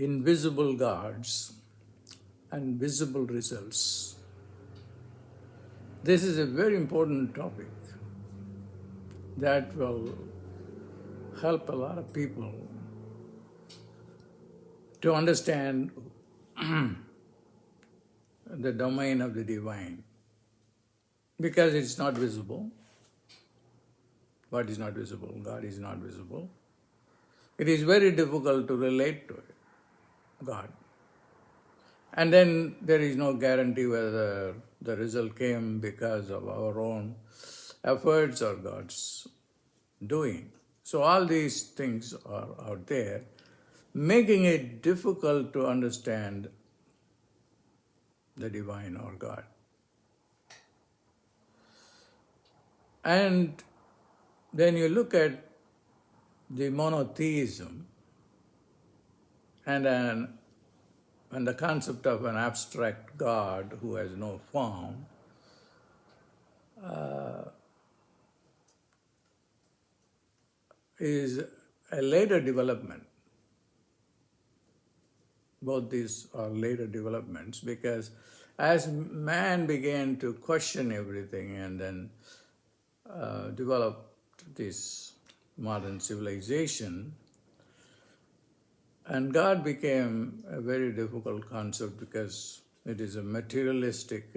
invisible gods and visible results. This is a very important topic that will help a lot of people to understand the domain of the divine, because it's not visible. What is not visible? God is not visible. It is very difficult to relate to it, God. And then there is no guarantee whether the result came because of our own efforts or God's doing. So all these things are out there, making it difficult to understand the divine or God. And then you look at the monotheism and the concept of an abstract God who has no form, is a later development. Both these are later developments, because as man began to question everything and then developed this modern civilization, and God became a very difficult concept because it is a materialistic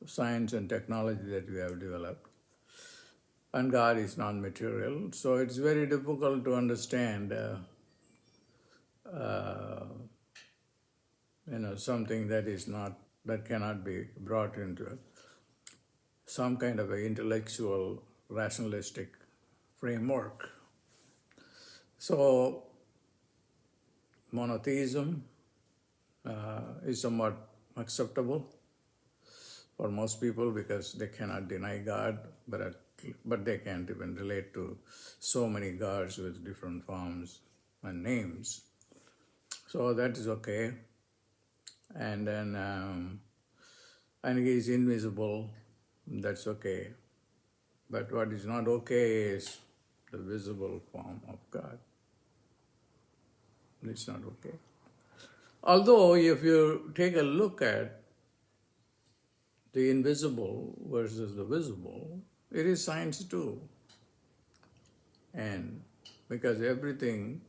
science and technology that we have developed, and God is non-material, so it's very difficult to understand something that cannot be brought into some kind of an intellectual, rationalistic framework. So monotheism is somewhat acceptable for most people because they cannot deny God, but they can't even relate to so many gods with different forms and names. So that is okay. And then, and he is invisible, that's okay. But what is not okay is the visible form of God. It's not okay. Although if you take a look at the invisible versus the visible, it is science too. And because everything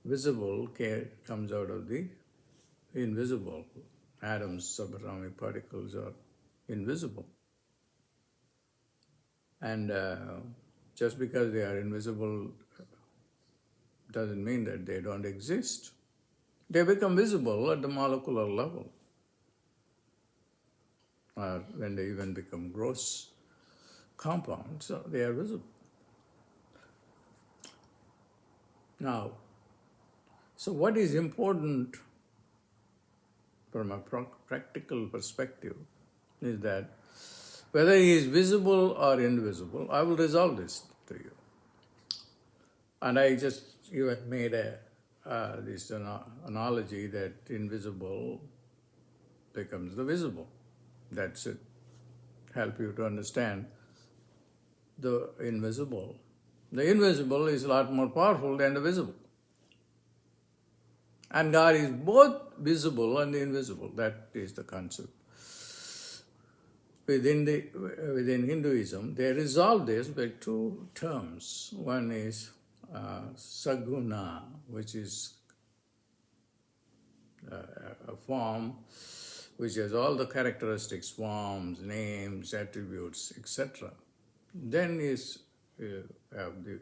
visible comes out of the invisible. Atoms, subatomic particles are invisible. And just because they are invisible doesn't mean that they don't exist. They become visible at the molecular level, or when they even become gross compounds, so they are visible. Now, so what is important from a practical perspective is that whether he is visible or invisible, I will resolve this to you. And I just even made this analogy that invisible becomes the visible. That should help you to understand the invisible. The invisible is a lot more powerful than the visible. And God is both visible and invisible. That is the concept. Within Hinduism, they resolve this by two terms. One is saguna, which is a form which has all the characteristics, forms, names, attributes, etc. Then is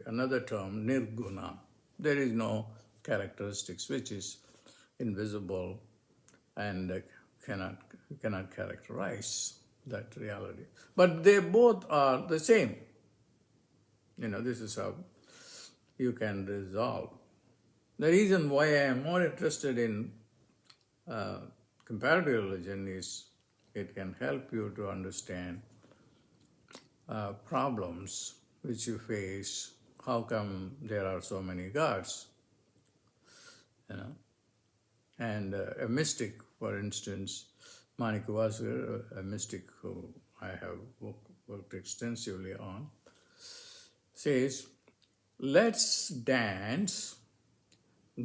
another term, nirguna. There is no characteristics, which is invisible and cannot characterize that reality. But they both are the same. This is how you can resolve. The reason why I am more interested in comparative religion is it can help you to understand problems which you face. How come there are so many gods? And a mystic, for instance, Manikavasar, a mystic who I have worked extensively on, says, let's dance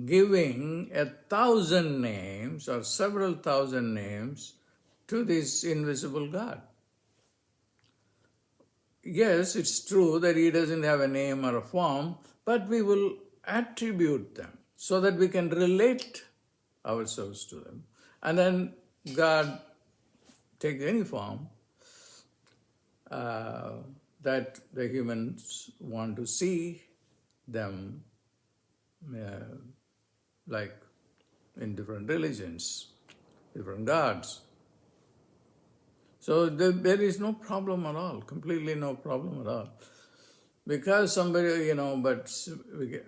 giving 1,000 names or several thousand names to this invisible God. Yes, it's true that he doesn't have a name or a form, but we will attribute them so that we can relate ourselves to them. And then God takes any form that the humans want to see them, like in different religions, different gods. So there is no problem at all, completely no problem at all. Because somebody,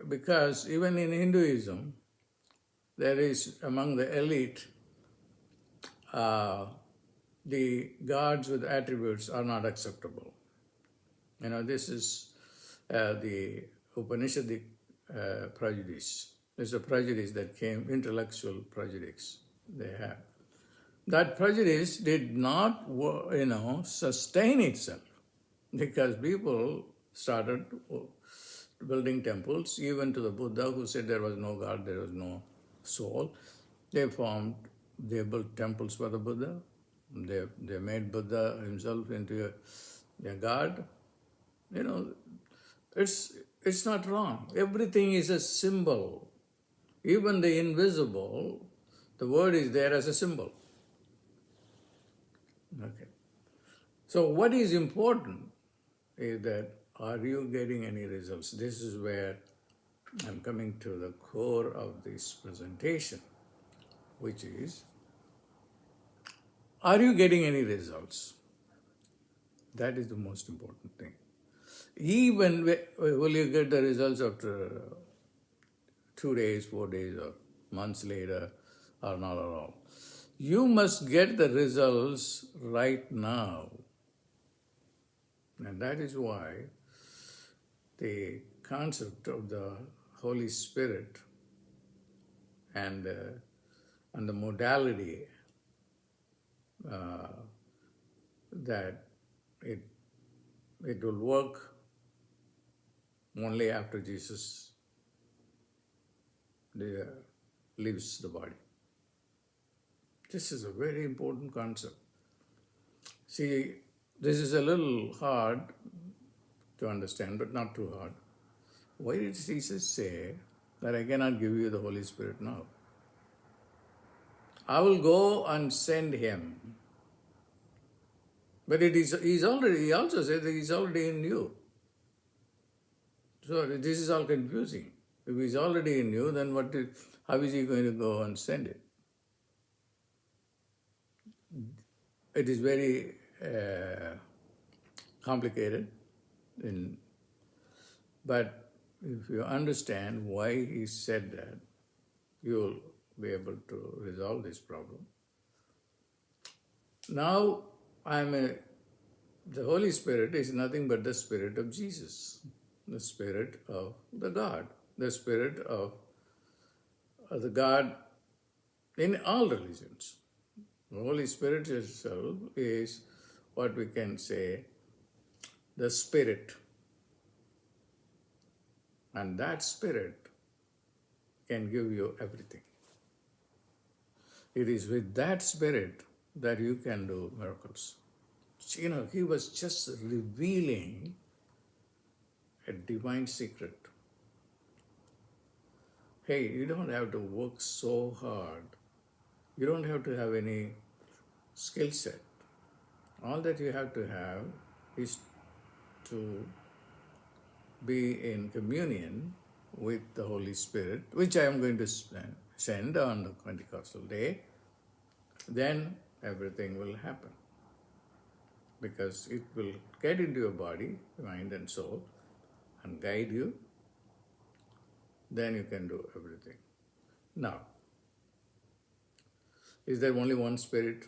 because even in Hinduism, there is among the elite, the gods with attributes are not acceptable. This is the Upanishadic prejudice. There's a prejudice that came, intellectual prejudice they have. That prejudice did not, sustain itself because people started building temples, even to the Buddha who said there was no God, there was no soul. They built temples for the Buddha. They made Buddha himself into a god. It's not wrong. Everything is a symbol. Even the invisible, the word is there as a symbol. Okay. So what is important is that, are you getting any results? This is where I'm coming to the core of this presentation, which is, are you getting any results? That is the most important thing. Even will you get the results after 2 days, 4 days, or months later, or not at all? You must get the results right now. And that is why the concept of the Holy Spirit and the modality that it will work only after Jesus leaves the body. This is a very important concept. See, this is a little hard to understand, but not too hard. Why did Jesus say that I cannot give you the Holy Spirit now? I will go and send him. But he also said that he's already in you. So this is all confusing. If he's already in you, then how is he going to go and send it? It is very complicated, but if you understand why he said that, you'll be able to resolve this problem. Now, the Holy Spirit is nothing but the Spirit of Jesus, the Spirit of the God, the Spirit of the God in all religions. The Holy Spirit itself is what we can say the Spirit. And that Spirit can give you everything. It is with that Spirit that you can do miracles. He was just revealing a divine secret. Hey, you don't have to work so hard. You don't have to have any skill set. All that you have to have is to be in communion with the Holy Spirit, which I am going to send on the Pentecostal day. Then everything will happen. Because it will get into your body, mind and soul, and guide you. Then you can do everything. Now, is there only one Spirit?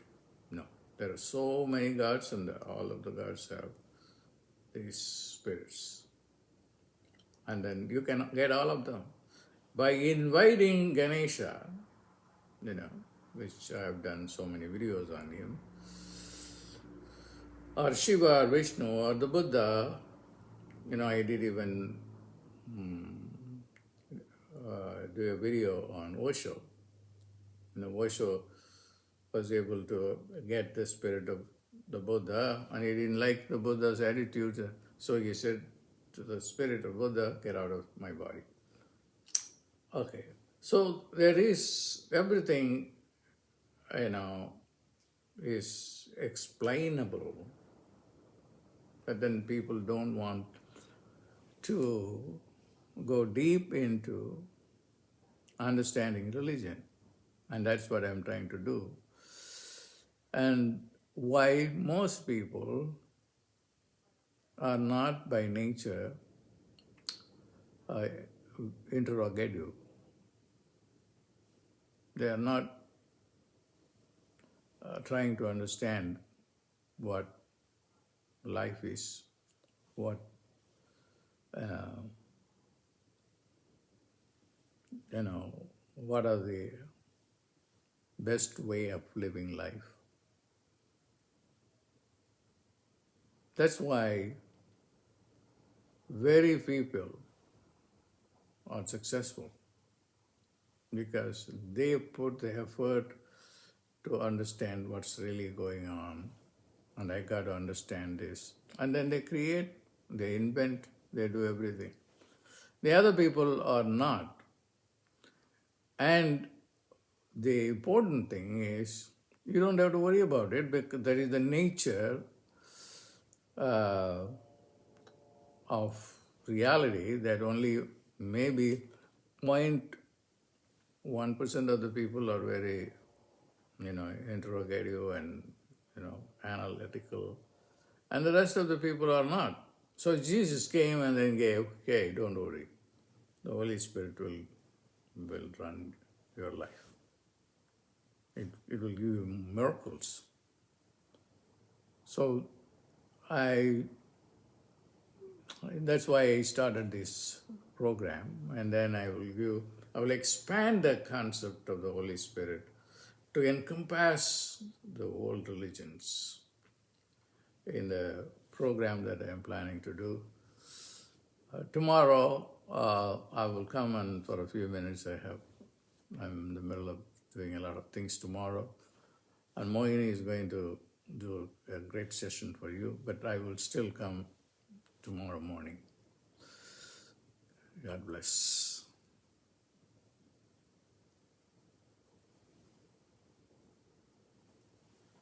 No. There are so many gods, and all of the gods have these spirits. And then you can get all of them. By inviting Ganesha, which I have done so many videos on him, or Shiva, or Vishnu, or the Buddha, I did even do a video on Osho. Osho was able to get the spirit of the Buddha, and he didn't like the Buddha's attitude, so he said to the spirit of Buddha, get out of my body. Okay, so there is everything, is explainable, but then people don't want to go deep into understanding religion. And that's what I'm trying to do. And why most people are not by nature interrogative. They are not trying to understand what life is, what what are the best way of living life. That's why very few people are successful, because they put the effort to understand what's really going on, and I got to understand this. And then they create, they invent, they do everything. The other people are not. And the important thing is, you don't have to worry about it, because that is the nature of reality, that only maybe 0.1% of the people are very, interrogative and, analytical, and the rest of the people are not. So Jesus came and then gave, okay, don't worry, the Holy Spirit will run your life. It will give you miracles. So that's why I started this program, and then I will expand the concept of the Holy Spirit to encompass the world religions in the program that I am planning to do. Tomorrow, I will come, and for a few minutes I'm in the middle of doing a lot of things tomorrow. And Mohini is going to do a great session for you, but I will still come tomorrow morning. God bless.